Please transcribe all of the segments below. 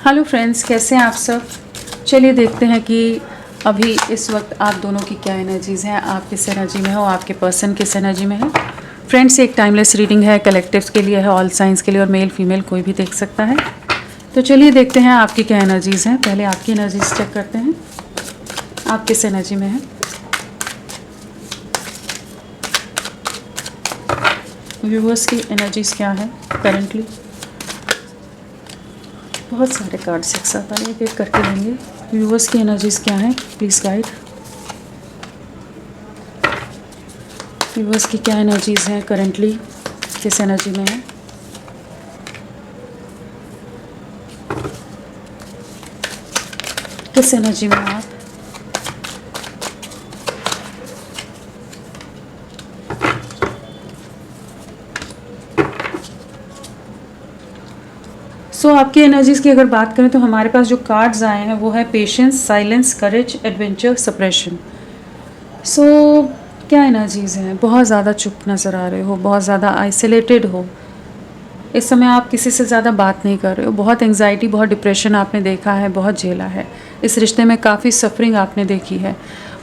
Hello friends, कैसे हैं आप सब। चलिए देखते हैं कि अभी इस वक्त आप दोनों की क्या एनर्जीज़ हैं, आप किस एनर्जी में हो, आपके पर्सन किस एनर्जी में है। फ्रेंड्स, एक टाइमलेस रीडिंग है, कलेक्टिव्स के लिए है, ऑल साइंस के लिए, और मेल फीमेल कोई भी देख सकता है। तो चलिए देखते हैं आपकी क्या एनर्जीज़ हैं। पहले आपकी एनर्जीज चेक करते हैं, आप किस एनर्जी में हैं। व्यूअर्स की एनर्जीज़ क्या है करेंटली। बहुत सारे कार्ड्स एक साथ आए, एक एक करके लेंगे। व्यूअर्स की एनर्जीज़ क्या है, प्लीज़ गाइड। व्यूअर्स की क्या एनर्जीज़ हैं करेंटली, किस एनर्जी में है। किस एनर्जी में हो आप। आपकी एनर्जीज़ की अगर बात करें तो हमारे पास जो कार्ड्स आए हैं वो है पेशेंस, साइलेंस, करेज, एडवेंचर, सप्रेशन। क्या एनर्जीज़ हैं। बहुत ज़्यादा चुप नज़र आ रहे हो, बहुत ज़्यादा आइसोलेटेड हो। इस समय आप किसी से ज़्यादा बात नहीं कर रहे हो। बहुत एंग्जाइटी, बहुत डिप्रेशन आपने देखा है, बहुत झेला है। इस रिश्ते में काफ़ी सफरिंग आपने देखी है।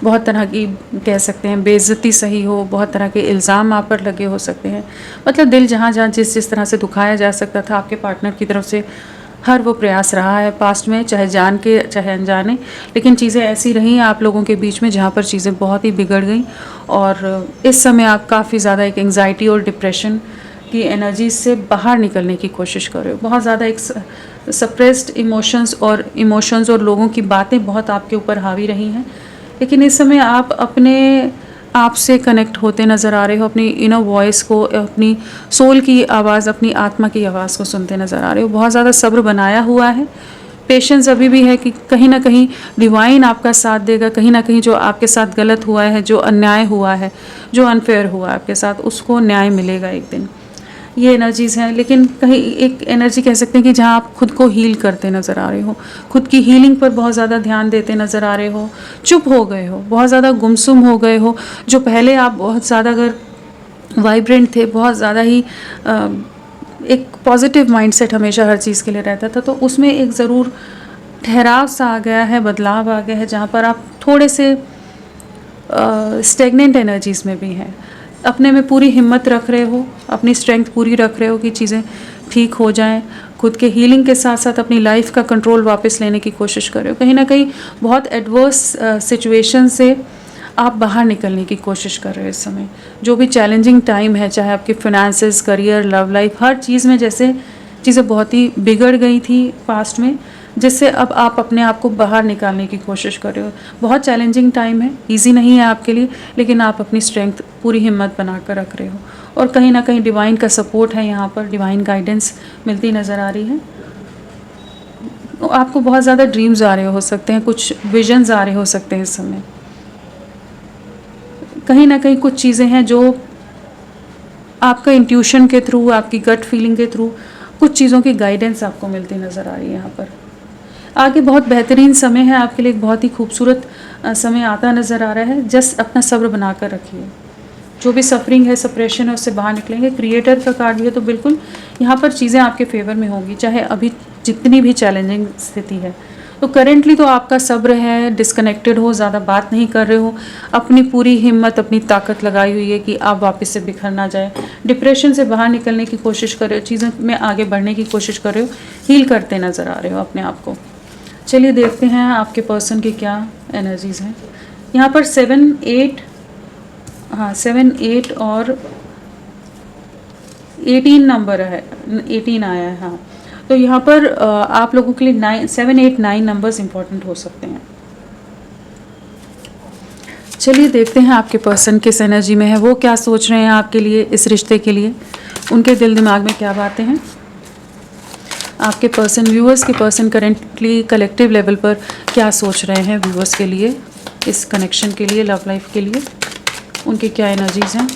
बहुत तरह की कह सकते हैं बेइज्जती सही हो, बहुत तरह के इल्ज़ाम आप पर लगे हो सकते हैं। मतलब दिल जहाँ जहाँ जिस जिस तरह से दुखाया जा सकता था आपके पार्टनर की तरफ से, हर वो प्रयास रहा है पास्ट में, चाहे जान के चाहे अनजाने। लेकिन चीज़ें ऐसी रहीं आप लोगों के बीच में जहाँ पर चीज़ें बहुत ही बिगड़ गई। और इस समय आप काफ़ी ज़्यादा एक एंग्जाइटी और डिप्रेशन की एनर्जी से बाहर निकलने की कोशिश कर रहे हो। बहुत ज़्यादा एक सप्रेस्ड इमोशंस और लोगों की बातें बहुत आपके ऊपर हावी रही हैं। लेकिन इस समय आप अपने आप से कनेक्ट होते नज़र आ रहे हो, अपनी इनर वॉइस को, अपनी सोल की आवाज़, अपनी आत्मा की आवाज़ को सुनते नज़र आ रहे हो। बहुत ज़्यादा सब्र बनाया हुआ है, पेशेंस अभी भी है कि कहीं ना कहीं डिवाइन आपका साथ देगा। कहीं ना कहीं जो आपके साथ गलत हुआ है, जो अन्याय हुआ है, जो अनफेयर हुआ है आपके साथ, उसको न्याय मिलेगा एक दिन। ये एनर्जीज़ हैं। लेकिन कहीं एक एनर्जी कह सकते हैं कि जहाँ आप खुद को हील करते नज़र आ रहे हो, खुद की हीलिंग पर बहुत ज़्यादा ध्यान देते नज़र आ रहे हो। चुप हो गए हो, बहुत ज़्यादा गुमसुम हो गए हो। जो पहले आप बहुत ज़्यादा अगर वाइब्रेंट थे, बहुत ज़्यादा ही एक पॉजिटिव माइंडसेट हमेशा हर चीज़ के लिए रहता था, तो उसमें एक ज़रूर ठहराव सा आ गया है, बदलाव आ गया है, जहाँ पर आप थोड़े से स्टेगनेंट एनर्जीज़ में भी हैं। अपने में पूरी हिम्मत रख रहे हो, अपनी स्ट्रेंथ पूरी रख रहे हो कि चीज़ें ठीक हो जाएं। खुद के हीलिंग के साथ साथ अपनी लाइफ का कंट्रोल वापस लेने की कोशिश कर रहे हो। कहीं ना कहीं बहुत एडवर्स सिचुएशन से आप बाहर निकलने की कोशिश कर रहे हो इस समय। जो भी चैलेंजिंग टाइम है, चाहे आपके फिनेंसेस, करियर, लव लाइफ, हर चीज़ में जैसे चीज़ें बहुत ही बिगड़ गई थी पास्ट में, जिससे अब आप अपने आप को बाहर निकालने की कोशिश कर रहे हो। बहुत चैलेंजिंग टाइम है, इजी नहीं है आपके लिए, लेकिन आप अपनी स्ट्रेंथ, पूरी हिम्मत बना कर रख रहे हो। और कहीं ना कहीं डिवाइन का सपोर्ट है, यहाँ पर डिवाइन गाइडेंस मिलती नज़र आ रही है। आपको बहुत ज़्यादा ड्रीम्स आ रहे हो सकते हैं, कुछ विजन्स आ रहे हो सकते हैं इस समय। कहीं ना कहीं कुछ चीज़ें हैं जो आपका इंट्यूशन के थ्रू, आपकी गट फीलिंग के थ्रू कुछ चीज़ों की गाइडेंस आपको मिलती नज़र आ रही है। यहाँ पर आगे बहुत बेहतरीन समय है आपके लिए, एक बहुत ही खूबसूरत समय आता नज़र आ रहा है। जस्ट अपना सब्र बना कर रखिए। जो भी सफरिंग है, सप्रेशन है, उससे बाहर निकलेंगे। क्रिएटर का कार्ड भी है, तो बिल्कुल यहाँ पर चीज़ें आपके फेवर में होंगी, चाहे अभी जितनी भी चैलेंजिंग स्थिति है। तो करेंटली तो आपका सब्र है, डिस्कनेक्टेड हो, ज़्यादा बात नहीं कर रहे हो, अपनी पूरी हिम्मत, अपनी ताकत लगाई हुई है कि आप वापस से बिखर ना जाए। डिप्रेशन से बाहर निकलने की कोशिश कर रहे हो, चीज़ों में आगे बढ़ने की कोशिश कर रहे हो, हील करते नज़र आ रहे हो अपने आप को। चलिए देखते हैं आपके पर्सन की क्या एनर्जीज़ हैं। यहाँ पर 7, 8 और 18 नंबर है, 18 आया है। हाँ, तो यहाँ पर आप लोगों के लिए 7, 8, 9 नंबर्स इंपॉर्टेंट हो सकते हैं। चलिए देखते हैं आपके पर्सन किस एनर्जी में है, वो क्या सोच रहे हैं आपके लिए, इस रिश्ते के लिए, उनके दिल दिमाग में क्या बातें हैं। आपके पर्सन, व्यूअर्स के पर्सन करेंटली कलेक्टिव लेवल पर क्या सोच रहे हैं व्यूअर्स के लिए, इस कनेक्शन के लिए, लव लाइफ के लिए, उनकी क्या एनर्जीज़ हैं।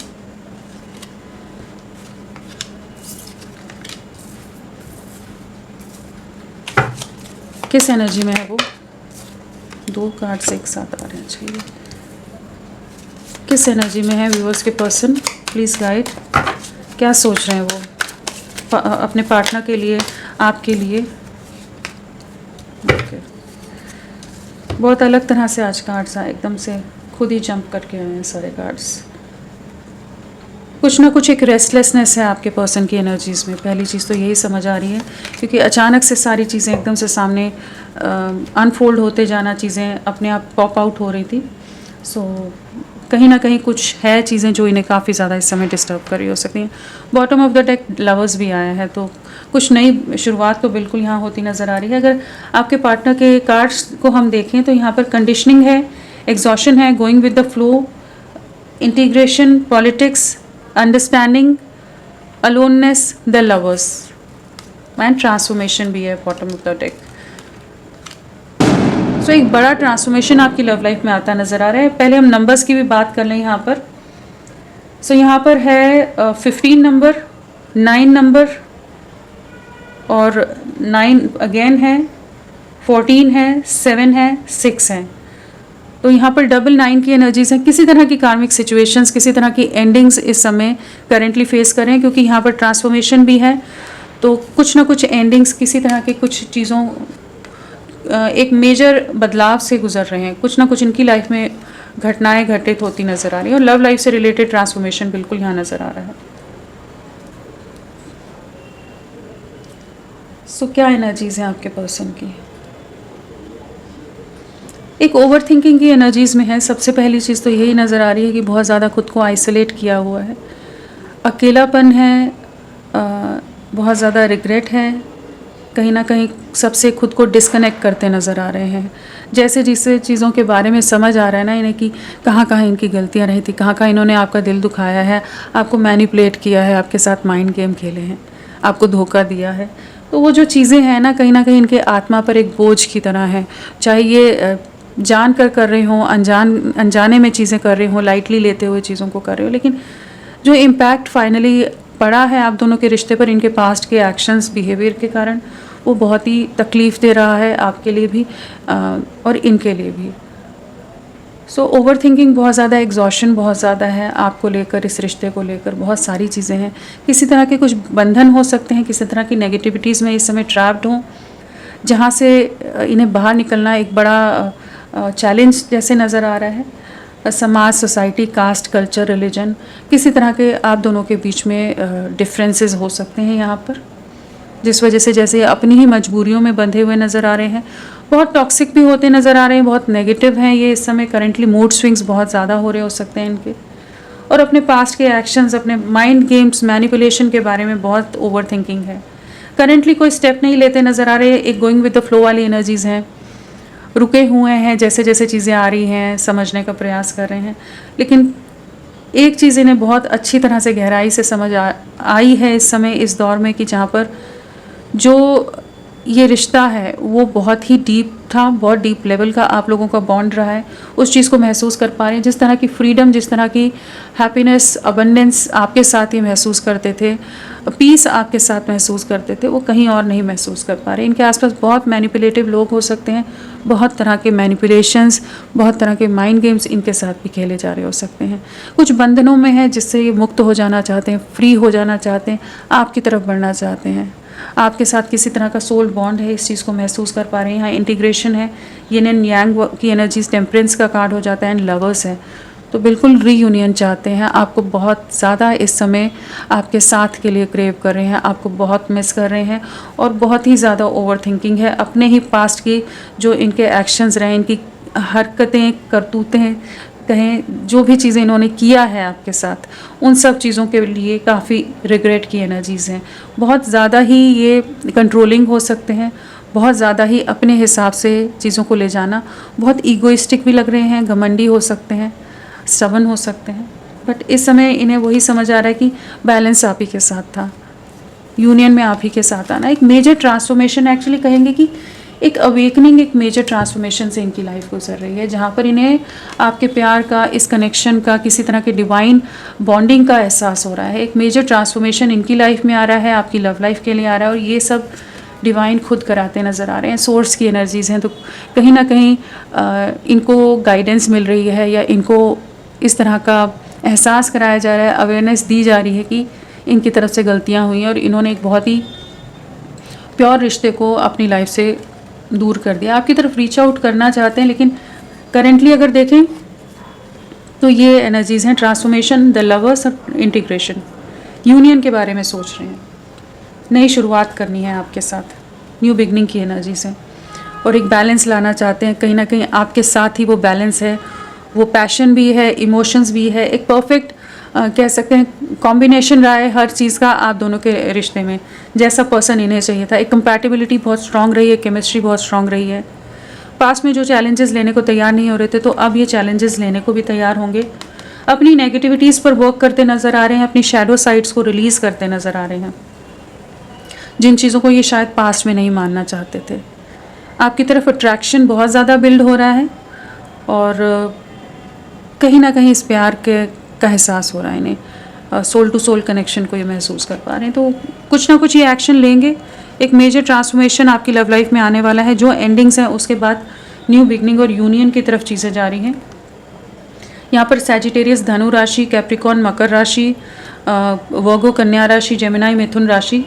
किस एनर्जी में है वो। 2 कार्ड्स एक साथ आ रहे हैं। चाहिए किस एनर्जी में है व्यूअर्स के पर्सन, प्लीज़ गाइड। क्या सोच रहे हैं वो अपने पार्टनर के लिए, आपके लिए। ओके, बहुत अलग तरह से आज कार्ड्स आए, एकदम से खुद ही जंप करके आए हैं सारे कार्ड्स। कुछ ना कुछ एक रेस्टलेसनेस है आपके पर्सन की एनर्जीज़ में, पहली चीज़ तो यही समझ आ रही है, क्योंकि अचानक से सारी चीज़ें एकदम से सामने अनफोल्ड होते जाना, चीज़ें अपने आप पॉप आउट हो रही थी। सो कहीं ना कहीं कुछ है चीज़ें जो इन्हें काफ़ी ज़्यादा इस समय डिस्टर्ब कर रही हो सकती हैं। Bottom of the deck lovers भी आया है, तो कुछ नई शुरुआत तो बिल्कुल यहाँ होती नज़र आ रही है। अगर आपके पार्टनर के कार्ड्स को हम देखें तो यहाँ पर कंडीशनिंग है, एग्जॉशन है, going with the flow, integration, politics, understanding, aloneness, the lovers and transformation भी है बॉटम ऑफ द डेक। सो एक बड़ा ट्रांसफॉर्मेशन आपकी लव लाइफ में आता नज़र आ रहा है। पहले हम नंबर्स की भी बात कर लें यहाँ पर। सो यहाँ पर है 15 नंबर, 9 नंबर, और 9 अगेन है, 14 है, 7 है, 6 है। तो यहाँ पर डबल 9 की एनर्जीज हैं। किसी तरह की कार्मिक सिचुएशंस, किसी तरह की एंडिंग्स इस समय करेंटली फेस कर रहे हैं, क्योंकि यहाँ पर ट्रांसफॉर्मेशन भी है। तो कुछ ना कुछ एंडिंग्स, किसी तरह के कुछ चीज़ों, एक मेजर बदलाव से गुजर रहे हैं। कुछ ना कुछ इनकी लाइफ में घटनाएं घटित होती नज़र आ रही है, और लव लाइफ से रिलेटेड ट्रांसफॉर्मेशन बिल्कुल यहाँ नज़र आ रहा है। सो क्या एनर्जीज़ हैं आपके पर्सन की? एक ओवर थिंकिंग की एनर्जीज़ में है। सबसे पहली चीज़ तो यही नज़र आ रही है कि बहुत ज़्यादा खुद को आइसोलेट किया हुआ है, अकेलापन है, बहुत ज़्यादा रिग्रेट है, कहीं ना कहीं सबसे खुद को डिस्कनेक्ट करते नज़र आ रहे हैं। जैसे जिससे चीज़ों के बारे में समझ आ रहा है ना इन्हें कि कहाँ कहाँ इनकी गलतियाँ रही थी, कहाँ कहाँ इन्होंने आपका दिल दुखाया है, आपको मैनिपुलेट किया है, आपके साथ माइंड गेम खेले हैं, आपको धोखा दिया है। तो वो जो चीज़ें हैं ना कहीं इनके आत्मा पर एक बोझ की तरह है। चाहे ये जान कर रहे हों, अनजाने में चीज़ें कर रहे हों, लाइटली लेते हुए चीज़ों को कर रहे हो, लेकिन जो इम्पैक्ट फाइनली पड़ा है आप दोनों के रिश्ते पर इनके पास्ट के एक्शंस, बिहेवियर के कारण, वो बहुत ही तकलीफ़ दे रहा है आपके लिए भी और इनके लिए भी। सो ओवर थिंकिंग बहुत ज़्यादा, एग्जॉशन बहुत ज़्यादा है आपको लेकर, इस रिश्ते को लेकर बहुत सारी चीज़ें हैं। किसी तरह के कुछ बंधन हो सकते हैं, किसी तरह की नेगेटिविटीज़ में इस समय ट्रैप्ड हों, जहाँ से इन्हें बाहर निकलना एक बड़ा चैलेंज जैसे नज़र आ रहा है। समाज, सोसाइटी, कास्ट, कल्चर, रिलीजन, किसी तरह के आप दोनों के बीच में डिफरेंसेस हो सकते हैं यहाँ पर, जिस वजह से जैसे अपनी ही मजबूरियों में बंधे हुए नज़र आ रहे हैं। बहुत टॉक्सिक भी होते नज़र आ रहे हैं, बहुत नेगेटिव हैं ये इस समय। करेंटली मूड स्विंग्स बहुत ज़्यादा हो रहे हो सकते हैं इनके, और अपने पास्ट के एक्शंस, अपने माइंड गेम्स, मैनिपुलेशन के बारे में बहुत ओवर थिंकिंग है। करेंटली कोई स्टेप नहीं लेते नज़र आ रहे हैं। एक गोइंग विद द फ्लो वाली एनर्जीज़ हैं, रुके हुए हैं, जैसे जैसे चीज़ें आ रही हैं समझने का प्रयास कर रहे हैं। लेकिन एक चीज़ इन्हें बहुत अच्छी तरह से गहराई से समझ आई है इस समय, इस दौर में, कि जहाँ पर जो ये रिश्ता है वो बहुत ही डीप था, बहुत डीप लेवल का आप लोगों का बॉन्ड रहा है। उस चीज़ को महसूस कर पा रहे हैं। जिस तरह की फ्रीडम, जिस तरह की हैप्पीनेस, अबंडेंस आपके साथ ही महसूस करते थे, पीस आपके साथ महसूस करते थे, वो कहीं और नहीं महसूस कर पा रहे। इनके आसपास बहुत मैनिपुलेटिव लोग हो सकते हैं, बहुत तरह के मैनिपुलेशंस, बहुत तरह के माइंड गेम्स इनके साथ भी खेले जा रहे हो सकते हैं। कुछ बंधनों में है जिससे ये मुक्त हो जाना चाहते हैं, फ्री हो जाना चाहते हैं, आपकी तरफ बढ़ना चाहते हैं। आपके साथ किसी तरह का सोल बॉन्ड है, इस चीज़ को महसूस कर पा रहे हैं। यहाँ इंटीग्रेशन है, यिन एंड यांग की एनर्जीज, टेम्परेंस का कार्ड हो जाता है, एंड लवर्स है। तो बिल्कुल रीयूनियन चाहते हैं, आपको बहुत ज़्यादा इस समय आपके साथ के लिए क्रेव कर रहे हैं, आपको बहुत मिस कर रहे हैं, और बहुत ही ज़्यादा ओवर थिंकिंग है अपने ही पास्ट की, जो इनके एक्शंस रहे, इनकी हरकतें, करतूतें कहें, जो भी चीज़ें इन्होंने किया है आपके साथ, उन सब चीज़ों के लिए काफ़ी रिग्रेट की एनर्जीज़ हैं। बहुत ज़्यादा ही ये कंट्रोलिंग हो सकते हैं, बहुत ज़्यादा ही अपने हिसाब से चीज़ों को ले जाना, बहुत ईगोइस्टिक भी लग रहे हैं, घमंडी हो सकते हैं, स्टबर्न हो सकते हैं। बट इस समय इन्हें वही समझ आ रहा है कि बैलेंस आप ही के साथ था, यूनियन में आप ही के साथ आना। एक मेजर ट्रांसफॉर्मेशन, एक्चुअली कहेंगे कि एक अवेकनिंग, एक मेजर ट्रांसफॉर्मेशन से इनकी लाइफ गुजर रही है, जहाँ पर इन्हें आपके प्यार का, इस कनेक्शन का, किसी तरह के डिवाइन बॉन्डिंग का एहसास हो रहा है। एक मेजर ट्रांसफॉर्मेशन इनकी लाइफ में आ रहा है, आपकी लव लाइफ के लिए आ रहा है, और ये सब डिवाइन खुद कराते नज़र आ रहे हैं। सोर्स की एनर्जीज़ हैं, तो कहीं ना कहीं इनको गाइडेंस मिल रही है, या इनको इस तरह का एहसास कराया जा रहा है, अवेयरनेस दी जा रही है कि इनकी तरफ से गलतियाँ हुई हैं, और इन्होंने एक बहुत ही प्योर रिश्ते को अपनी लाइफ से दूर कर दिया, आपकी तरफ रीच आउट करना चाहते हैं, लेकिन करेंटली अगर देखें तो ये एनर्जीज़ हैं ट्रांसफॉर्मेशन, द लवर्स और इंटीग्रेशन, यूनियन के बारे में सोच रहे हैं, नई शुरुआत करनी है आपके साथ, न्यू बिगनिंग की एनर्जीज हैं, और एक बैलेंस लाना चाहते हैं। कहीं ना कहीं आपके साथ ही वो बैलेंस है, वो पैशन भी है, इमोशंस भी है, एक परफेक्ट कह सकते हैं कॉम्बिनेशन रहा है हर चीज़ का आप दोनों के रिश्ते में, जैसा पर्सन इन्हें चाहिए था। एक कंपैटिबिलिटी बहुत स्ट्रांग रही है, केमिस्ट्री बहुत स्ट्रांग रही है। पास में जो चैलेंजेस लेने को तैयार नहीं हो रहे थे, तो अब ये चैलेंजेस लेने को भी तैयार होंगे। अपनी नेगेटिविटीज़ पर वर्क करते नज़र आ रहे हैं, अपनी शैडो साइड्स को रिलीज़ करते नज़र आ रहे हैं, जिन चीज़ों को ये शायद पास्ट में नहीं मानना चाहते थे। आपकी तरफ अट्रैक्शन बहुत ज़्यादा बिल्ड हो रहा है, और कहीं ना कहीं इस प्यार के का एहसास हो रहा है इन्हें, सोल टू सोल कनेक्शन को ये महसूस कर पा रहे हैं। तो कुछ ना कुछ ये एक्शन लेंगे, एक मेजर ट्रांसफॉर्मेशन आपकी लव लाइफ में आने वाला है। जो एंडिंग्स हैं उसके बाद न्यू बिगनिंग और यूनियन की तरफ चीज़ें जा रही हैं। यहाँ पर सैजिटेरियस धनु राशि, कैप्रिकॉन मकर राशि, वर्गो कन्या राशि, जेमिनाई मिथुन राशि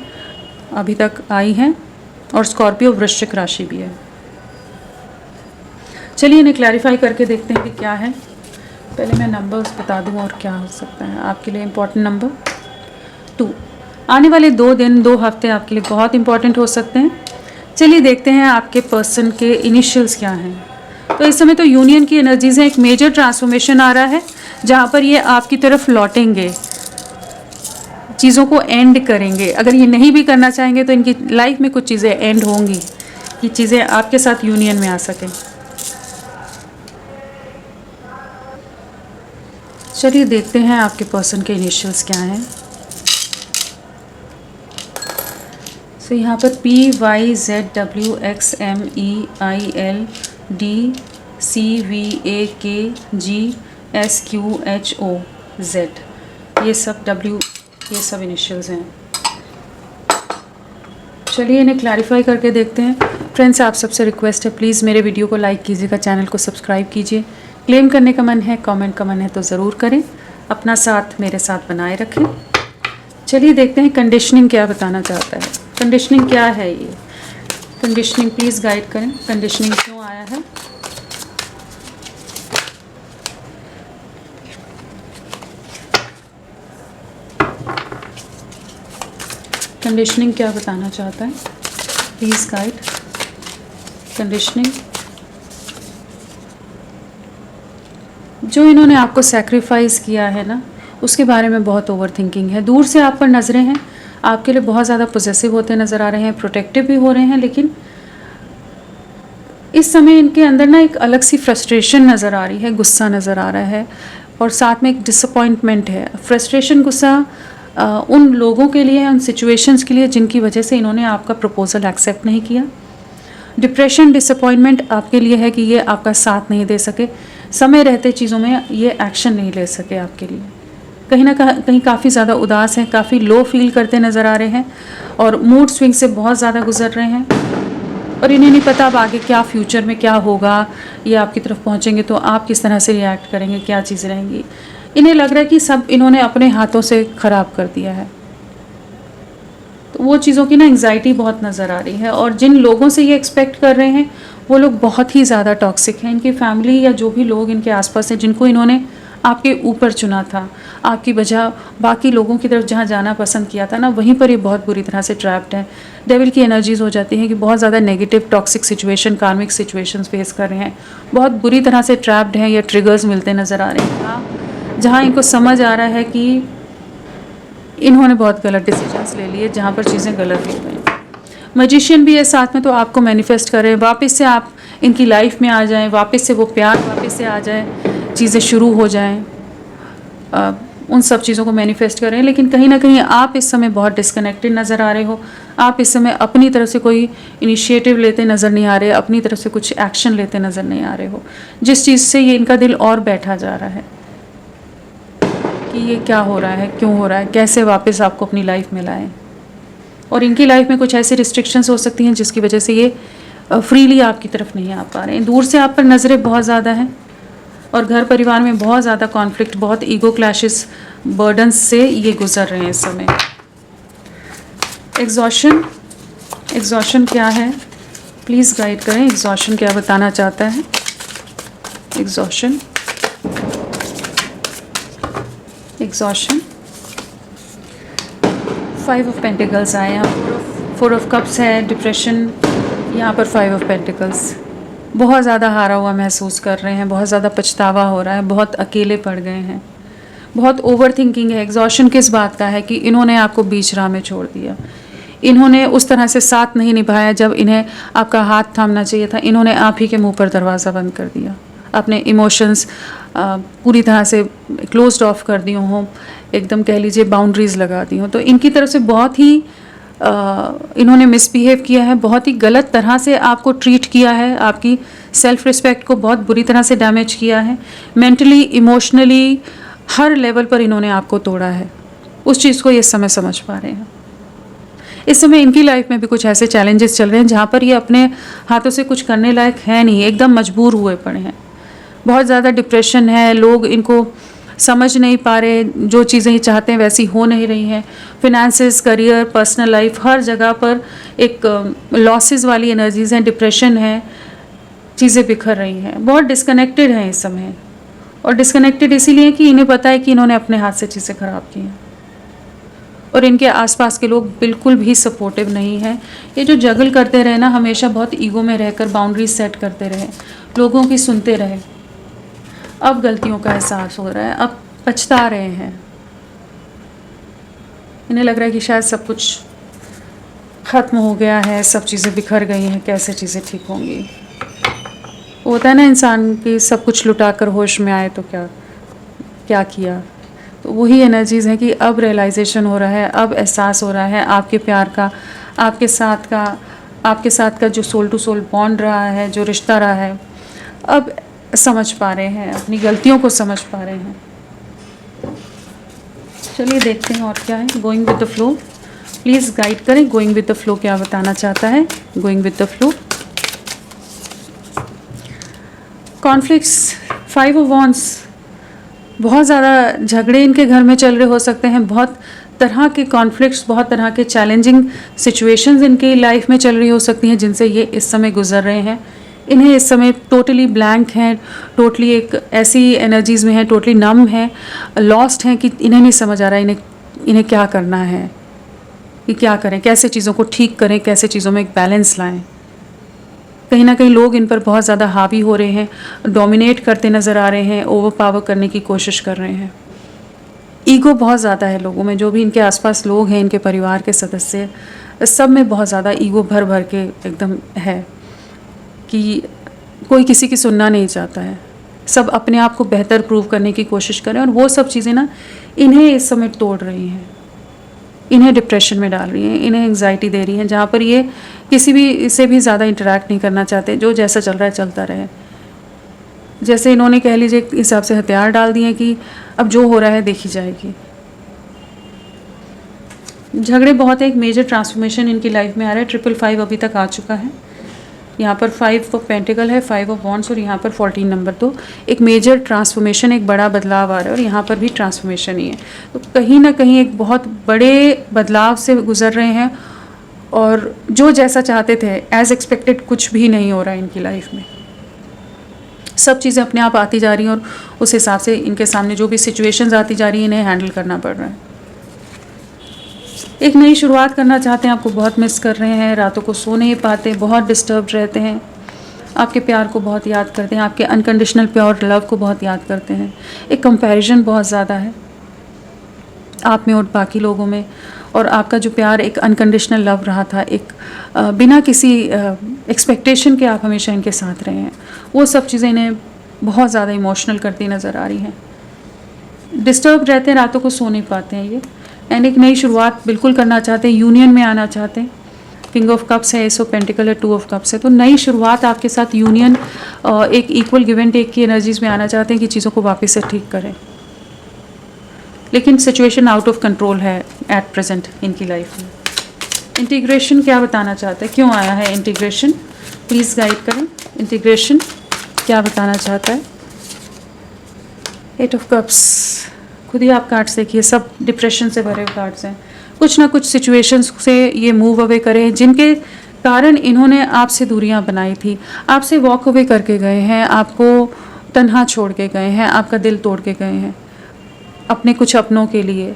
अभी तक आई हैं, और स्कॉर्पियो वृश्चिक राशि भी है। चलिए इन्हें क्लैरिफाई करके देखते हैं कि क्या है। पहले मैं नंबर्स बता दूं और क्या हो सकता है आपके लिए इम्पॉर्टेंट नंबर 2। आने वाले 2 दिन 2 हफ्ते आपके लिए बहुत इंपॉर्टेंट हो सकते हैं। चलिए देखते हैं आपके पर्सन के इनिशियल्स क्या हैं। तो इस समय तो यूनियन की एनर्जीज हैं, एक मेजर ट्रांसफॉर्मेशन आ रहा है जहाँ पर ये आपकी तरफ लौटेंगे, चीज़ों को एंड करेंगे। अगर ये नहीं भी करना चाहेंगे तो इनकी लाइफ में कुछ चीज़ें एंड होंगी कि चीज़ें आपके साथ यूनियन में आ सकें। चलिए देखते हैं आपके पर्सन के इनिशियल्स क्या हैं। सो यहाँ पर PYZWXMEILDCVAKGSQHOZ, ये सब इनिशियल्स हैं। चलिए इन्हें क्लैरिफाई करके देखते हैं। फ्रेंड्स, आप सबसे रिक्वेस्ट है, प्लीज़ मेरे वीडियो को लाइक कीजिएगा, चैनल को सब्सक्राइब कीजिए। क्लेम करने का मन है, कमेंट का मन है तो ज़रूर करें। अपना साथ मेरे साथ बनाए रखें। चलिए देखते हैं कंडीशनिंग क्या बताना चाहता है। कंडीशनिंग क्या है ये? कंडीशनिंग प्लीज़ गाइड करें, कंडीशनिंग क्यों आया है? कंडीशनिंग क्या बताना चाहता है? Please guide conditioning. जो इन्होंने आपको सैक्रिफाइस किया है ना, उसके बारे में बहुत ओवर थिंकिंग है। दूर से आप पर नज़रें हैं, आपके लिए बहुत ज़्यादा पॉजेसिव होते नज़र आ रहे हैं, प्रोटेक्टिव भी हो रहे हैं, लेकिन इस समय इनके अंदर ना एक अलग सी फ्रस्ट्रेशन नज़र आ रही है, गुस्सा नज़र आ रहा है, और साथ में एक डिसअपॉइंटमेंट है। फ्रस्ट्रेशन, गुस्सा उन लोगों के लिए, उन सिचुएशंस के लिए जिनकी वजह से इन्होंने आपका प्रपोजल एक्सेप्ट नहीं किया। डिप्रेशन, डिसअपॉइंटमेंट आपके लिए है कि ये आपका साथ नहीं दे सके, समय रहते चीज़ों में ये एक्शन नहीं ले सके आपके लिए। कहीं ना कहीं काफ़ी ज़्यादा उदास हैं, काफ़ी लो फील करते नज़र आ रहे हैं, और मूड स्विंग से बहुत ज़्यादा गुजर रहे हैं, और इन्हें नहीं पता अब आगे क्या फ्यूचर में क्या होगा। ये आपकी तरफ पहुँचेंगे तो आप किस तरह से रिएक्ट करेंगे, क्या चीज़ रहेंगी। इन्हें लग रहा है कि सब इन्होंने अपने हाथों से ख़राब कर दिया है, तो वो चीज़ों की ना एंग्जाइटी बहुत नज़र आ रही है। और जिन लोगों से ये एक्सपेक्ट कर रहे हैं वो लोग बहुत ही ज़्यादा टॉक्सिक हैं। इनकी फैमिली या जो भी लोग इनके आसपास हैं, जिनको इन्होंने आपके ऊपर चुना था, आपकी वजह बाकी लोगों की तरफ जहाँ जाना पसंद किया था ना, वहीं पर ये बहुत बुरी तरह से ट्रैप्ड है। डेविल की एनर्जीज़ हो जाती हैं कि बहुत ज़्यादा नेगेटिव टॉक्सिक सिचुएशन, कार्मिक सिचुएशंस फेस कर रहे हैं, बहुत बुरी तरह से ट्रैप्ड हैं, या ट्रिगर्स मिलते नज़र आ रहे हैं, जहाँ इनको समझ आ रहा है कि इन्होंने बहुत गलत डिसीजंस ले लिए, जहाँ पर चीज़ें गलत हो गई। मैजिशियन भी है साथ में, तो आपको मैनिफेस्ट करें, वापस से आप इनकी लाइफ में आ जाएं, वापस से वो प्यार वापस से आ जाए, चीज़ें शुरू हो जाएं, उन सब चीज़ों को मैनिफेस्ट करें। लेकिन कहीं ना कहीं आप इस समय बहुत डिस्कनेक्टेड नज़र आ रहे हो। आप इस समय अपनी तरफ से कोई इनिशिएटिव लेते नज़र नहीं आ रहे, अपनी तरफ से कुछ एक्शन लेते नज़र नहीं आ रहे हो, जिस चीज़ से ये इनका दिल और बैठा जा रहा है कि ये क्या हो रहा है, क्यों हो रहा है, कैसे वापस आपको अपनी लाइफ में लाएं। और इनकी लाइफ में कुछ ऐसी रिस्ट्रिक्शंस हो सकती हैं जिसकी वजह से ये फ्रीली आपकी तरफ नहीं आ पा रहे हैं। दूर से आप पर नज़रें बहुत ज़्यादा हैं, और घर परिवार में बहुत ज़्यादा कॉन्फ्लिक्ट, बहुत ईगो क्लैशेस, बर्डन्स से ये गुजर रहे हैं इस समय। एग्जॉशन क्या है? प्लीज़ गाइड करें एग्जॉशन क्या बताना चाहता है। एग्जॉशन, एग्जॉशन, 5 ऑफ पेंटिकल्स आए हैं, 4 ऑफ कप्स है, डिप्रेशन, यहाँ पर 5 ऑफ पेंटिकल्स। बहुत ज़्यादा हारा हुआ महसूस कर रहे हैं, बहुत ज़्यादा पछतावा हो रहा है, बहुत अकेले पड़ गए हैं, बहुत ओवर थिंकिंग है। एग्जॉशन किस बात का है कि इन्होंने आपको बीच राह में छोड़ दिया, इन्होंने उस तरह से साथ नहीं निभाया जब इन्हें आपका हाथ थामना चाहिए था, इन्होंने आप ही के मुंह पर दरवाज़ा बंद कर दिया, अपने इमोशंस पूरी तरह से क्लोज्ड ऑफ कर दी हों, एकदम कह लीजिए बाउंड्रीज़ लगा दी हों। तो इनकी तरफ से बहुत ही इन्होंने मिसबिहेव किया है, बहुत ही गलत तरह से आपको ट्रीट किया है, आपकी सेल्फ रिस्पेक्ट को बहुत बुरी तरह से डैमेज किया है, मेंटली, इमोशनली, हर लेवल पर इन्होंने आपको तोड़ा है। उस चीज़ को ये समय समझ पा रहे हैं। इस समय इनकी लाइफ में भी कुछ ऐसे चैलेंजेस चल रहे हैं जहाँ पर ये अपने हाथों से कुछ करने लायक है नहीं, एकदम मजबूर हुए पड़े हैं। बहुत ज़्यादा डिप्रेशन है, लोग इनको समझ नहीं पा रहे, जो चीज़ें ये चाहते हैं वैसी हो नहीं रही हैं। फिनेंसेस, करियर, पर्सनल लाइफ, हर जगह पर एक लॉसेस वाली एनर्जीज़ हैं, डिप्रेशन है, चीज़ें बिखर रही हैं, बहुत डिस्कनेक्टेड हैं इस समय। और डिस्कनेक्टेड इसीलिए कि इन्हें पता है कि इन्होंने अपने हाथ से चीज़ें ख़राब की हैं और इनके आसपास के लोग बिल्कुल भी सपोर्टिव नहीं हैं। ये जो जगल करते रहे ना, हमेशा बहुत ईगो में रहकर बाउंड्रीज सेट करते रहे, लोगों की सुनते रहे, अब गलतियों का एहसास हो रहा है, अब पछता रहे हैं। इन्हें लग रहा है कि शायद सब कुछ ख़त्म हो गया है, सब चीज़ें बिखर गई हैं, कैसे चीज़ें ठीक होंगी। होता है ना इंसान की सब कुछ लुटा कर होश में आए तो क्या क्या किया। तो वही एनर्जीज़ हैं कि अब रियलाइजेशन हो रहा है, अब एहसास हो रहा है आपके प्यार का, आपके साथ का जो सोल टू सोल बॉन्ड रहा है, जो रिश्ता रहा है, अब समझ पा रहे हैं, अपनी गलतियों को समझ पा रहे हैं। चलिए देखते हैं और क्या है। Going with the flow, please guide करें गोइंग विद द फ्लो क्या बताना चाहता है। Going with the flow, conflicts, 5 of wands, बहुत ज़्यादा झगड़े इनके घर में चल रहे हो सकते हैं, बहुत तरह के कॉन्फ्लिक्ट्स, बहुत तरह के चैलेंजिंग सिचुएशंस इनकी लाइफ में चल रही हो सकती हैं जिनसे ये इस समय गुजर रहे हैं। इन्हें इस समय टोटली ब्लैंक हैं, टोटली एक ऐसी एनर्जीज़ में है, टोटली नम है, लॉस्ट हैं कि इन्हें नहीं समझ आ रहा है इन्हें क्या करना है, कि क्या करें, कैसे चीज़ों को ठीक करें, कैसे चीज़ों में एक बैलेंस लाएं। कहीं ना कहीं लोग इन पर बहुत ज़्यादा हावी हो रहे हैं, डोमिनेट करते नज़र आ रहे हैं, ओवर पावर करने की कोशिश कर रहे हैं। ईगो बहुत ज़्यादा है लोगों में, जो भी इनके आसपास लोग हैं, इनके परिवार के सदस्य, सब में बहुत ज़्यादा ईगो भर भर के एकदम है कि कोई किसी की सुनना नहीं चाहता है, सब अपने आप को बेहतर प्रूव करने की कोशिश करें। और वो सब चीज़ें ना इन्हें इस समय तोड़ रही हैं, इन्हें डिप्रेशन में डाल रही हैं, इन्हें एंग्जाइटी दे रही हैं, जहाँ पर ये किसी भी से भी ज़्यादा इंटरेक्ट नहीं करना चाहते, जो जैसा चल रहा है चलता रहे। जैसे इन्होंने कह लीजिए एक हिसाब से हथियार डाल दिए कि अब जो हो रहा है देखी जाएगी। झगड़े बहुत, एक मेजर ट्रांसफॉर्मेशन इनकी लाइफ में आ रहा है। 555 अभी तक आ चुका है, यहाँ पर 5 ऑफ पेंटिकल है, 5 ऑफ वॉन्ड्स और यहाँ पर 14 नंबर। तो एक मेजर ट्रांसफॉर्मेशन, एक बड़ा बदलाव आ रहा है और यहाँ पर भी ट्रांसफॉर्मेशन ही है। तो कहीं ना कहीं एक बहुत बड़े बदलाव से गुजर रहे हैं और जो जैसा चाहते थे एज एक्सपेक्टेड कुछ भी नहीं हो रहा है इनकी लाइफ में। सब चीज़ें अपने आप आती जा रही हैं और उस हिसाब से इनके सामने जो भी सिचुएशंस आती जा रही हैं इन्हें हैंडल करना पड़ रहा है। एक नई शुरुआत करना चाहते हैं, आपको बहुत मिस कर रहे हैं, रातों को सो नहीं पाते, बहुत डिस्टर्ब रहते हैं, आपके प्यार को बहुत याद करते हैं, आपके अनकंडीशनल प्योर लव को बहुत याद करते हैं। एक कंपैरिजन बहुत ज़्यादा है आप में और बाकी लोगों में, और आपका जो प्यार एक अनकंडीशनल लव रहा था, एक बिना किसी एक्सपेक्टेशन के आप हमेशा इनके साथ रहे हैं, वो सब चीज़ें इन्हें बहुत ज़्यादा इमोशनल करती नज़र आ रही हैं। डिस्टर्ब रहते हैं, रातों को सो नहीं पाते हैं ये, एंड एक नई शुरुआत बिल्कुल करना चाहते हैं, यूनियन में आना चाहते हैं। किंग ऑफ कप्स है, एस ऑफ पेंटिकल है, 2 ऑफ कप्स है। तो नई शुरुआत आपके साथ, यूनियन, एक इक्वल गिव एंड टेक की एनर्जीज़ में आना चाहते हैं कि चीज़ों को वापस से ठीक करें। लेकिन सिचुएशन आउट ऑफ कंट्रोल है एट प्रेजेंट इनकी लाइफ में। इंटीग्रेशन क्या बताना चाहता है, क्यों आया है इंटीग्रेशन, प्लीज़ गाइड करें। इंटीग्रेशन क्या बताना चाहता है। 8 ऑफ कप्स, खुद ही आप कार्ड्स देखिए, सब डिप्रेशन से भरे हुए कार्ड्स हैं। कुछ ना कुछ सिचुएशंस से ये मूव अवे करें जिनके कारण इन्होंने आपसे दूरियां बनाई थी, आपसे वॉक अवे करके गए हैं, आपको तन्हा छोड़ के गए हैं, आपका दिल तोड़ के गए हैं अपने कुछ अपनों के लिए।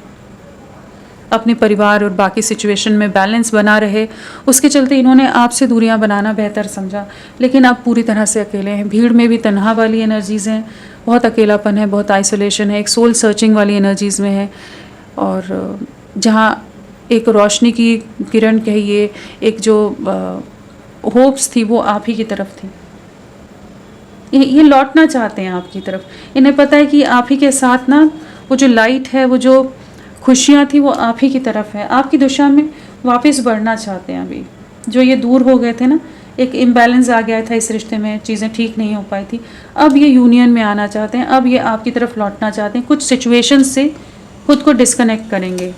अपने परिवार और बाकी सिचुएशन में बैलेंस बना रहे, उसके चलते इन्होंने आपसे दूरियां बनाना बेहतर समझा। लेकिन अब पूरी तरह से अकेले हैं, भीड़ में भी तन्हा वाली एनर्जीज़ हैं, बहुत अकेलापन है, बहुत आइसोलेशन है, एक सोल सर्चिंग वाली एनर्जीज़ में है। और जहाँ एक रोशनी की किरण कहिए, एक जो होप्स थी वो आप ही की तरफ थी। ये लौटना चाहते हैं आपकी तरफ। इन्हें पता है कि आप ही के साथ ना वो जो लाइट है, वो जो खुशियाँ थी, वो आप ही की तरफ है, आपकी दिशा में वापस बढ़ना चाहते हैं। अभी जो ये दूर हो गए थे ना, एक इम्बैलेंस आ गया था इस रिश्ते में, चीज़ें ठीक नहीं हो पाई थी, अब ये यूनियन में आना चाहते हैं, अब ये आपकी तरफ लौटना चाहते हैं। कुछ सिचुएशन से खुद को डिस्कनेक्ट करेंगे।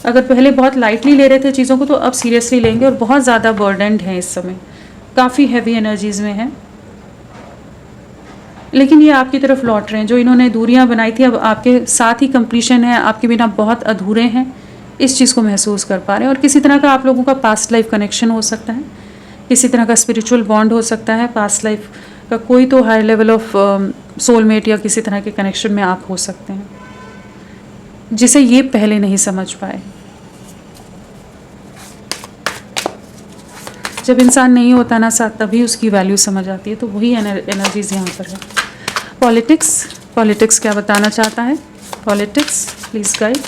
अगर पहले बहुत लाइटली ले रहे थे चीज़ों को, तो अब सीरियसली लेंगे और बहुत ज़्यादा बर्डनड हैं इस समय, काफ़ी हैवी एनर्जीज़ में हैं। लेकिन ये आपकी तरफ लौट रहे हैं। जो इन्होंने दूरियां बनाई थी, अब आपके साथ ही कंप्लीशन है, आपके बिना बहुत अधूरे हैं, इस चीज़ को महसूस कर पा रहे हैं। और किसी तरह का आप लोगों का पास्ट लाइफ कनेक्शन हो सकता है, किसी तरह का स्पिरिचुअल बॉन्ड हो सकता है, पास्ट लाइफ का कोई तो हाई लेवल ऑफ सोलमेट या किसी तरह के कनेक्शन में आप हो सकते हैं, जिसे ये पहले नहीं समझ पाए। जब इंसान नहीं होता ना साथ, तभी उसकी वैल्यू समझ आती है। तो वही एनर्जीज यहाँ पर है। पॉलिटिक्स क्या बताना चाहता है? Politics please guide.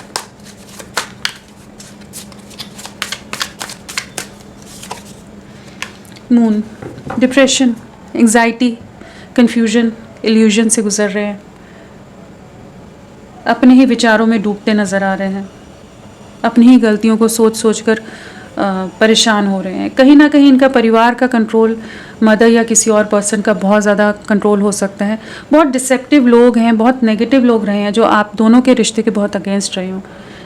Moon, depression, anxiety, confusion, illusion से गुजर रहे हैं, अपने ही विचारों में डूबते नज़र आ रहे हैं, अपनी ही गलतियों को सोच सोच कर परेशान हो रहे हैं। कहीं ना कहीं इनका परिवार का कंट्रोल, मदर या किसी और पर्सन का बहुत ज़्यादा कंट्रोल हो सकता है। बहुत डिसेप्टिव लोग हैं, बहुत नेगेटिव लोग रहे हैं, जो आप दोनों के रिश्ते के बहुत अगेंस्ट रहे हों,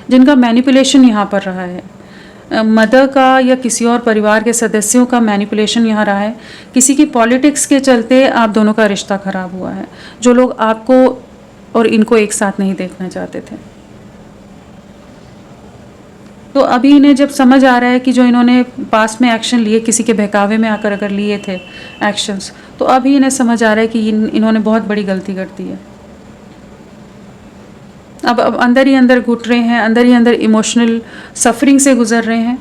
जिनका मैनिपुलेशन यहाँ पर रहा है। मदर का या किसी और परिवार के सदस्यों का मैनिपुलेशन यहाँ रहा है। किसी की पॉलिटिक्स के चलते आप दोनों का रिश्ता ख़राब हुआ है। जो लोग आपको और इनको एक साथ नहीं देखना चाहते थे, तो अभी इन्हें जब समझ आ रहा है कि जो इन्होंने पास्ट में एक्शन लिए, किसी के बहकावे में आकर अगर लिए थे एक्शंस, तो अभी इन्हें समझ आ रहा है कि इन्होंने बहुत बड़ी गलती कर दी है। अब अंदर ही अंदर घुट रहे हैं, अंदर ही अंदर इमोशनल सफरिंग से गुजर रहे हैं,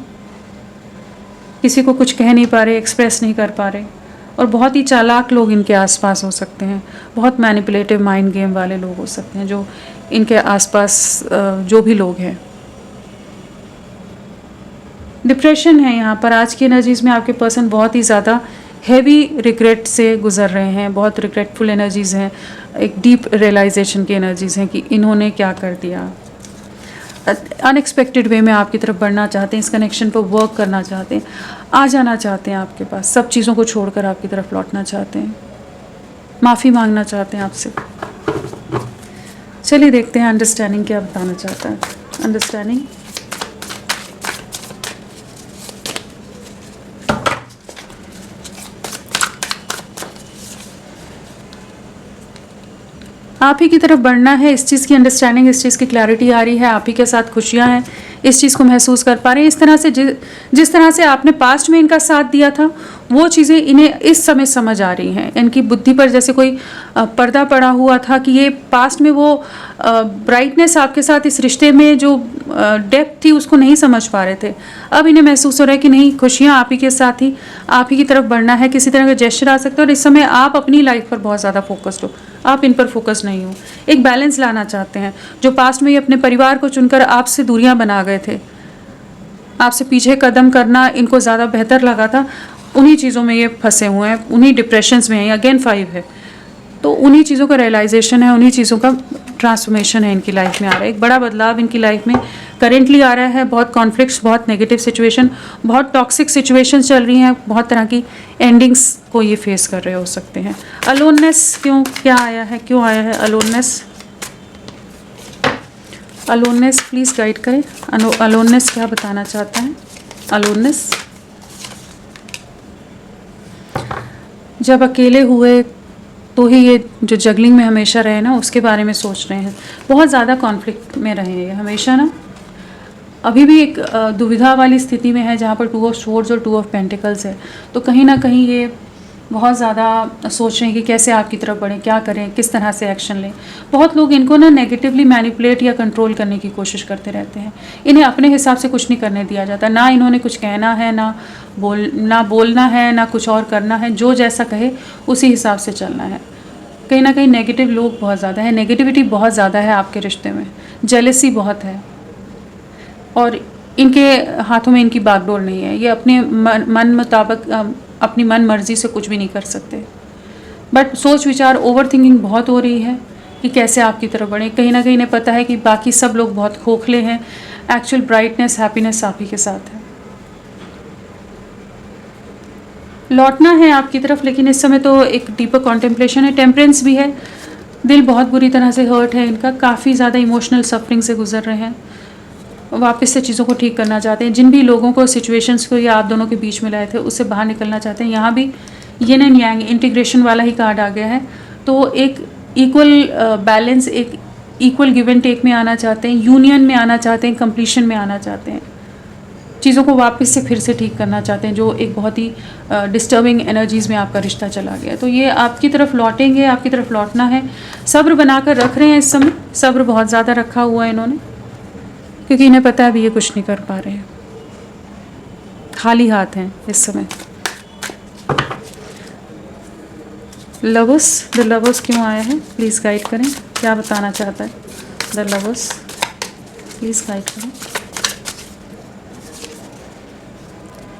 किसी को कुछ कह नहीं पा रहे, एक्सप्रेस नहीं कर पा रहे। और बहुत ही चालाक लोग इनके आसपास हो सकते हैं, बहुत मैनिपुलेटिव माइंड गेम वाले लोग हो सकते हैं जो इनके आसपास जो भी लोग हैं। डिप्रेशन है यहाँ पर। आज की एनर्जीज़ में आपके पर्सन बहुत ही ज़्यादा हैवी रिग्रेट से गुजर रहे हैं, बहुत रिग्रेटफुल एनर्जीज़ हैं, एक डीप रियलाइजेशन की एनर्जीज़ हैं कि इन्होंने क्या कर दिया। अनएक्सपेक्टेड वे में आपकी तरफ बढ़ना चाहते हैं, इस कनेक्शन पर वर्क करना चाहते हैं, आ जाना चाहते हैं आपके पास, सब चीज़ों को छोड़कर आपकी तरफ लौटना चाहते हैं, माफ़ी मांगना चाहते हैं आपसे। चलिए देखते हैं अंडरस्टैंडिंग क्या बताना चाहता है। अंडरस्टैंडिंग, आप ही की तरफ बढ़ना है, इस चीज़ की अंडरस्टैंडिंग, इस चीज़ की क्लैरिटी आ रही है, आप ही के साथ खुशियाँ हैं, इस चीज़ को महसूस कर पा रहे हैं। इस तरह से जिस तरह से आपने पास्ट में इनका साथ दिया था, वो चीज़ें इन्हें इस समय समझ आ रही हैं। इनकी बुद्धि पर जैसे कोई पर्दा पड़ा हुआ था कि ये पास्ट में वो ब्राइटनेस आपके साथ इस रिश्ते में जो डेप्थ थी उसको नहीं समझ पा रहे थे। अब इन्हें महसूस हो रहा है कि नहीं, खुशियाँ आप ही के साथ ही, आप ही की तरफ बढ़ना है। किसी तरह का जेस्चर आ सकता है और इस समय आप अपनी लाइफ पर बहुत ज़्यादा फोकस्ड हो, आप इन पर फोकस नहीं हो। एक बैलेंस लाना चाहते हैं। जो पास्ट में ये अपने परिवार को चुनकर आपसे दूरियां बना गए थे, आपसे पीछे कदम करना इनको ज़्यादा बेहतर लगा था, उन्हीं चीज़ों में ये फंसे हुए हैं, उन्हीं डिप्रेशंस में हैं। अगेन 5 है, तो उन्हीं चीज़ों का रियलाइजेशन है, उन्हीं चीज़ों का ट्रांसफॉर्मेशन है इनकी लाइफ में आ रहा है। एक बड़ा बदलाव इनकी लाइफ में करेंटली आ रहा है। बहुत कॉन्फ्लिक्ट्स, बहुत नेगेटिव सिचुएशन, बहुत टॉक्सिक सिचुएशन चल रही हैं, बहुत तरह की एंडिंग्स को ये फेस कर रहे हो सकते हैं। अलोननेस क्या आया है, क्यों आया है अलोननेस? अलोननेस प्लीज़ गाइड करें। अलोननेस क्या बताना चाहता है? अलोननेस, जब अकेले हुए तो ही ये जो जगलिंग में हमेशा रहे ना, उसके बारे में सोच रहे हैं। बहुत ज़्यादा कॉन्फ्लिक्ट में रहे हैं हमेशा ना, अभी भी एक दुविधा वाली स्थिति में है, जहाँ पर 2 ऑफ स्वॉर्ड्स और 2 ऑफ पेंटिकल्स है। तो कहीं ना कहीं ये बहुत ज़्यादा सोच रहे हैं कि कैसे आपकी तरफ बढ़ें, क्या करें, किस तरह से एक्शन लें। बहुत लोग इनको ना नेगेटिवली मैनिपुलेट या कंट्रोल करने की कोशिश करते रहते हैं। इन्हें अपने हिसाब से कुछ नहीं करने दिया जाता, ना इन्होंने कुछ कहना है, ना बोलना है, ना कुछ और करना है। जो जैसा कहे उसी हिसाब से चलना है। कहीं ना कहीं नेगेटिव लोग बहुत ज़्यादा है, नेगेटिविटी बहुत ज़्यादा है आपके रिश्ते में, जेलसी बहुत है, और इनके हाथों में इनकी बागडोर नहीं है। ये अपने मन मुताबिक अपनी मन मर्जी से कुछ भी नहीं कर सकते। बट सोच विचार ओवर थिंकिंग बहुत हो रही है कि कैसे आपकी तरफ बढ़ें। कहीं ना कहीं इन्हें पता है कि बाकी सब लोग बहुत खोखले हैं, एक्चुअल ब्राइटनेस हैप्पीनेस आप ही के साथ है। लौटना है आपकी तरफ, लेकिन इस समय तो एक डीपर कॉन्टेम्पलेशन है, टेम्परेंस भी है। दिल बहुत बुरी तरह से हर्ट है इनका, काफ़ी ज़्यादा इमोशनल सफरिंग से गुजर रहे हैं, वापस से चीज़ों को ठीक करना चाहते हैं। जिन भी लोगों को, सिचुएशंस को या आप दोनों के बीच में लाए थे, उससे बाहर निकलना चाहते हैं। यहाँ भी यिन एंड यांग इंटीग्रेशन वाला ही कार्ड आ गया है। तो एक इक्वल बैलेंस, एक इक्वल गिव एंड टेक में आना चाहते हैं, यूनियन में आना चाहते हैं, कंप्लीशन में आना चाहते हैं, चीज़ों को वापस से फिर से ठीक करना चाहते हैं, जो एक बहुत ही डिस्टर्बिंग एनर्जीज़ में आपका रिश्ता चला गया। तो ये आपकी तरफ लौटेंगे, आपकी तरफ लौटना है। सब्र बनाकर रख रहे हैं इस समय, सब्र बहुत ज़्यादा रखा हुआ है इन्होंने, क्योंकि इन्हें पता है अभी ये कुछ नहीं कर पा रहे हैं, खाली हाथ हैं इस समय। लवर्स, द लवर्स क्यों आया है, प्लीज़ गाइड करें, क्या बताना चाहता है द लवर्स, प्लीज़ गाइड करें।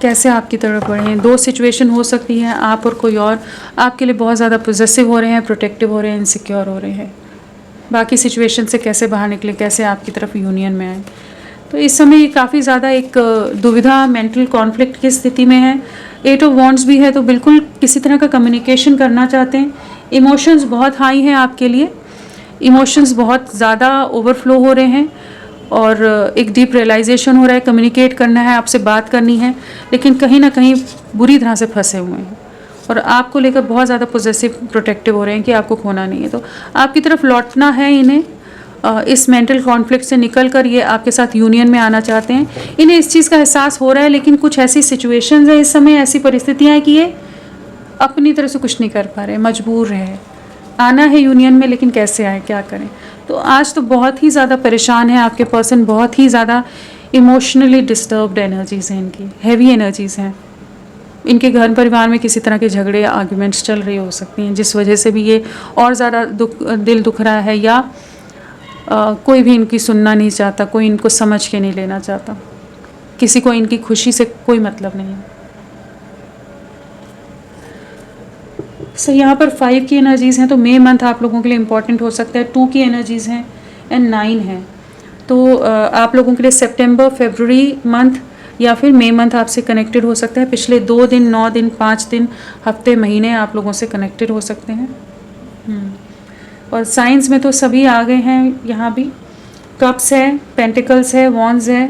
कैसे आपकी तरफ बढ़ें। 2 सिचुएशन हो सकती हैं, आप और कोई और आपके लिए बहुत ज़्यादा पॉजेसिव हो रहे हैं, प्रोटेक्टिव हो रहे हैं, इनसिक्योर हो रहे हैं। बाकी सिचुएशन से कैसे बाहर निकले, कैसे आपकी तरफ यूनियन में आए। तो इस समय काफ़ी ज़्यादा एक दुविधा, मेंटल कॉन्फ्लिक्ट की स्थिति में है। 8 ऑफ वॉन्ड्स भी है, तो बिल्कुल किसी तरह का कम्युनिकेशन करना चाहते हैं। इमोशंस बहुत हाई हैं आपके लिए, इमोशंस बहुत ज़्यादा ओवरफ्लो हो रहे हैं, और एक डीप रियलाइजेशन हो रहा है, कम्युनिकेट करना है, आपसे बात करनी है, लेकिन कहीं ना कहीं बुरी तरह से फंसे हुए हैं, और आपको लेकर बहुत ज़्यादा पॉजेसिव, प्रोटेक्टिव हो रहे हैं कि आपको खोना नहीं है। तो आपकी तरफ लौटना है इन्हें, इस मेंटल कॉन्फ्लिक्ट से निकल कर ये आपके साथ यूनियन में आना चाहते हैं। इन्हें इस चीज़ का एहसास हो रहा है, लेकिन कुछ ऐसी सिचुएशंस हैं इस समय, ऐसी परिस्थितियाँ हैं कि ये अपनी तरफ से कुछ नहीं कर पा रहे, मजबूर है। आना है यूनियन में, लेकिन कैसे आए, क्या करें। तो आज तो बहुत ही ज़्यादा परेशान है आपके पर्सन, बहुत ही ज़्यादा इमोशनली डिस्टर्ब्ड एनर्जीज़ हैं इनकी, हैवी एनर्जीज़ हैं। इनके घर परिवार में किसी तरह के झगड़े या आर्ग्यूमेंट्स चल रही हो सकती हैं, जिस वजह से भी ये और ज़्यादा दिल दुख रहा है, या कोई भी इनकी सुनना नहीं चाहता, कोई इनको समझ के नहीं लेना चाहता, किसी को इनकी खुशी से कोई मतलब नहीं है। सो यहाँ पर 5 की एनर्जीज़ हैं, तो मई मंथ आप लोगों के लिए इम्पॉर्टेंट हो सकता है। 2 की एनर्जीज़ हैं एंड 9 है, तो आप लोगों के लिए सितंबर, फरवरी मंथ या फिर मई मंथ आपसे कनेक्टेड हो सकता है। पिछले 2 दिन, 9 दिन, 5 दिन, हफ्ते, महीने आप लोगों से कनेक्टेड हो सकते हैं। और साइंस में तो सभी आ गए हैं, यहाँ भी कप्स है, पेंटिकल्स है, वॉन्ड्स है,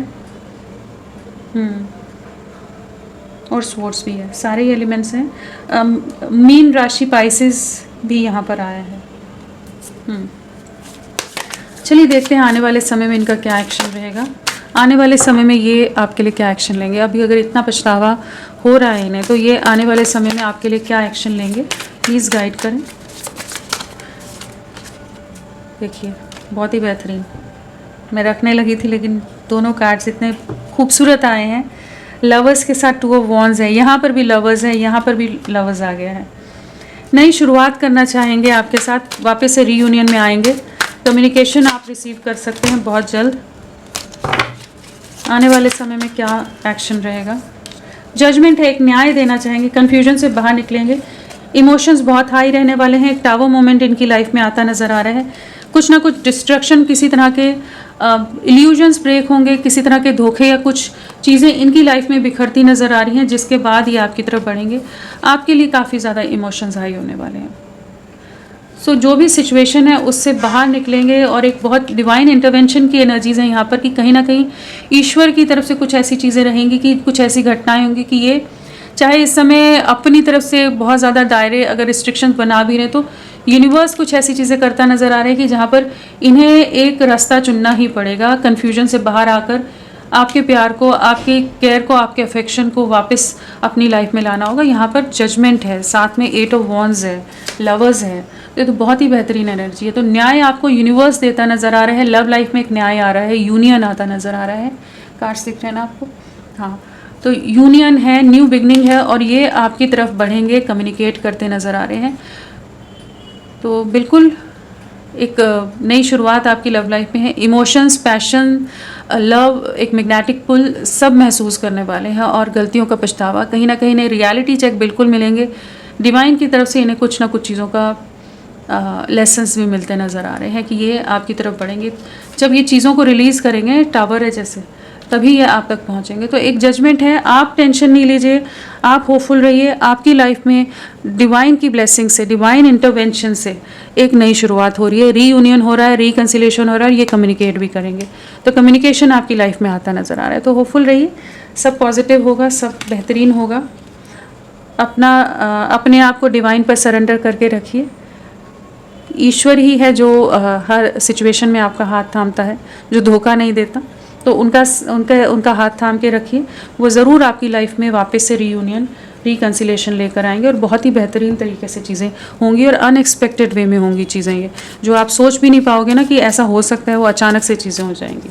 और स्वॉर्ड्स भी है, सारे एलिमेंट्स हैं। मीन राशि पाइसेस भी यहाँ पर आया है। चलिए देखते हैं आने वाले समय में इनका क्या एक्शन रहेगा। आने वाले समय में ये आपके लिए क्या एक्शन लेंगे। अभी अगर इतना पछतावा हो रहा है इन्हें, तो ये आने वाले समय में आपके लिए क्या एक्शन लेंगे, प्लीज़ गाइड करें। देखिए बहुत ही बेहतरीन, मैं रखने लगी थी लेकिन दोनों कार्ड्स इतने खूबसूरत आए हैं। लवर्स के साथ 2 ऑफ वॉन्ड्स है, यहाँ पर भी लवर्स है, यहाँ पर भी लवर्स आ गया है। नई शुरुआत करना चाहेंगे आपके साथ, वापस से रीयूनियन में आएंगे। कम्युनिकेशन आप रिसीव कर सकते हैं बहुत जल्द। आने वाले समय में क्या एक्शन रहेगा। जजमेंट है, एक न्याय देना चाहेंगे, कन्फ्यूजन से बाहर निकलेंगे। इमोशंस बहुत हाई रहने वाले हैं, एक टावर मोमेंट इनकी लाइफ में आता नज़र आ रहा है। कुछ ना कुछ डिस्ट्रक्शन, किसी तरह के इल्यूजन्स ब्रेक होंगे, किसी तरह के धोखे या कुछ चीज़ें इनकी लाइफ में बिखरती नज़र आ रही हैं, जिसके बाद ये आपकी तरफ बढ़ेंगे। आपके लिए काफ़ी ज़्यादा इमोशंस हाई होने वाले हैं। सो जो भी सिचुएशन है उससे बाहर निकलेंगे, और एक बहुत डिवाइन इंटरवेंशन की एनर्जीज़ हैं यहाँ पर, कि कहीं ना कहीं ईश्वर की तरफ से कुछ ऐसी चीज़ें रहेंगी, कि कुछ ऐसी घटनाएं होंगी कि ये चाहे इस समय अपनी तरफ से बहुत ज़्यादा दायरे अगर रिस्ट्रिक्शंस बना भी रहे, तो यूनिवर्स कुछ ऐसी चीज़ें करता नज़र आ रहा है कि जहाँ पर इन्हें एक रास्ता चुनना ही पड़ेगा, कन्फ्यूजन से बाहर आकर आपके प्यार को, आपके केयर को, आपके अफेक्शन को वापस अपनी लाइफ में लाना होगा। यहाँ पर जजमेंट है, साथ में 8 ऑफ वॉन्ड्स है, लवर्स है, ये तो बहुत ही बेहतरीन एनर्जी है। तो न्याय आपको यूनिवर्स देता नज़र आ रहा है, लव लाइफ में एक न्याय आ रहा है, यूनियन आता नज़र आ रहा है। कार्ड्स दिख रहे हैं ना आपको? हाँ, तो यूनियन है, न्यू बिगनिंग है, और ये आपकी तरफ बढ़ेंगे, कम्युनिकेट करते नज़र आ रहे हैं। तो बिल्कुल एक नई शुरुआत आपकी लव लाइफ में है। इमोशंस, पैशन, लव, एक मैग्नेटिक पुल सब महसूस करने वाले हैं, और गलतियों का पछतावा, कहीं ना कहीं इन्हें रियलिटी चेक बिल्कुल मिलेंगे। डिवाइन की तरफ से इन्हें कुछ ना कुछ चीज़ों का लेसन्स भी मिलते नज़र आ रहे हैं कि ये आपकी तरफ बढ़ेंगे। जब ये चीज़ों को रिलीज़ करेंगे, टावर है जैसे, तभी ये आप तक पहुंचेंगे। तो एक जजमेंट है, आप टेंशन नहीं लीजिए, आप होपफुल रहिए। आपकी लाइफ में डिवाइन की ब्लेसिंग से, डिवाइन इंटरवेंशन से एक नई शुरुआत हो रही है, रीयूनियन हो रहा है, रिकन्सिलेशन हो रहा है, और ये कम्युनिकेट भी करेंगे। तो कम्युनिकेशन आपकी लाइफ में आता नज़र आ रहा है। तो होपफुल रहिए, सब पॉजिटिव होगा, सब बेहतरीन होगा। अपने आप को डिवाइन पर सरेंडर करके रखिए। ईश्वर ही है जो हर सिचुएशन में आपका हाथ थामता है, जो धोखा नहीं देता। तो उनका हाथ थाम के रखिए, वो ज़रूर आपकी लाइफ में वापस से रीयूनियन, रिकन्सिलेशन लेकर आएंगे, और बहुत ही बेहतरीन तरीके से चीज़ें होंगी, और अनएक्सपेक्टेड वे में होंगी चीज़ें। ये जो आप सोच भी नहीं पाओगे ना कि ऐसा हो सकता है, वो अचानक से चीज़ें हो जाएंगी।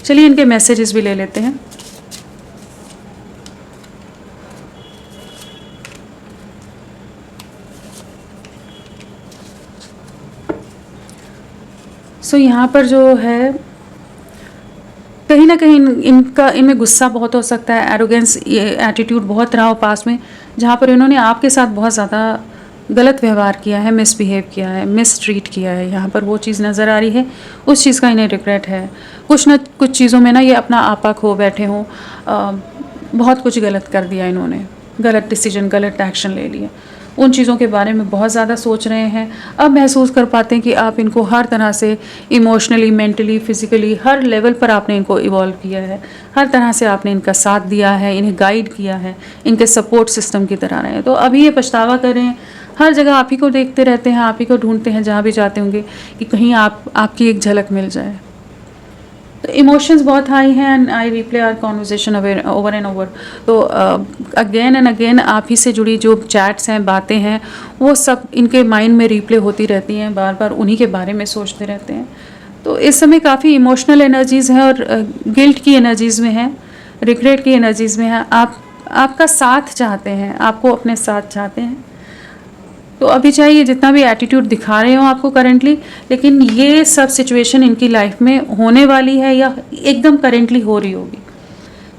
चलिए इनके मैसेजेस भी ले लेते हैं। सो यहाँ पर जो है, कहीं ना कहीं इनमें गुस्सा बहुत हो सकता है, एरोगेंस, ये एटीट्यूड बहुत रहा हो पास में, जहाँ पर इन्होंने आपके साथ बहुत ज़्यादा गलत व्यवहार किया है, मिसबिहेव किया है, मिसट्रीट किया है। यहाँ पर वो चीज़ नज़र आ रही है, उस चीज़ का इन्हें रिग्रेट है। कुछ न कुछ चीज़ों में ना ये अपना आपा खो बैठे हों, बहुत कुछ गलत कर दिया इन्होंने, गलत डिसीजन, गलत एक्शन ले लिए। उन चीज़ों के बारे में बहुत ज़्यादा सोच रहे हैं। अब महसूस कर पाते हैं कि आप इनको हर तरह से इमोशनली, मेंटली, फिज़िकली, हर लेवल पर आपने इनको इवॉल्व किया है, हर तरह से आपने इनका साथ दिया है, इन्हें गाइड किया है, इनके सपोर्ट सिस्टम की तरह रहे हैं। तो अभी ये पछतावा कर रहे हैं, हर जगह आप ही को देखते रहते हैं, आप ही को ढूंढते हैं जहाँ भी जाते होंगे कि कहीं आपकी एक झलक मिल जाए। तो इमोशंस बहुत हाई हैं, and I replay our conversation over and over. तो अगेन एंड अगेन आप ही से जुड़ी जो चैट्स हैं, बातें हैं, वो सब इनके माइंड में रिप्ले होती रहती हैं, बार बार उन्हीं के बारे में सोचते रहते हैं। तो इस समय काफ़ी इमोशनल एनर्जीज़ हैं, और गिल्ट की एनर्जीज़ में हैं, रिग्रेट की एनर्जीज़ में हैं। आपका साथ चाहते हैं, आपको अपने साथ चाहते हैं। तो अभी चाहे ये जितना भी एटीट्यूड दिखा रहे हो आपको करेंटली, लेकिन ये सब सिचुएशन इनकी लाइफ में होने वाली है, या एकदम करेंटली हो रही होगी।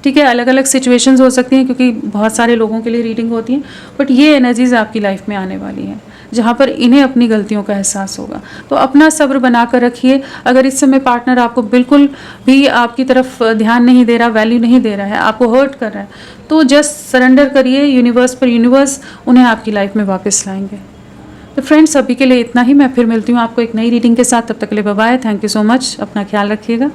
ठीक है, अलग अलग सिचुएशंस हो सकती हैं, क्योंकि बहुत सारे लोगों के लिए रीडिंग होती है, बट ये एनर्जीज आपकी लाइफ में आने वाली हैं, जहाँ पर इन्हें अपनी गलतियों का एहसास होगा। तो अपना सब्र बना कर रखिए। अगर इस समय पार्टनर आपको बिल्कुल भी आपकी तरफ ध्यान नहीं दे रहा, वैल्यू नहीं दे रहा है, आपको हर्ट कर रहा है, तो जस्ट सरेंडर करिए यूनिवर्स पर। यूनिवर्स उन्हें आपकी लाइफ में वापस लाएंगे। तो फ्रेंड्स, अभी के लिए इतना ही। मैं फिर मिलती हूँ आपको एक नई रीडिंग के साथ। तब तक के लिए bye bye. Thank you so much. अपना ख्याल रखिएगा।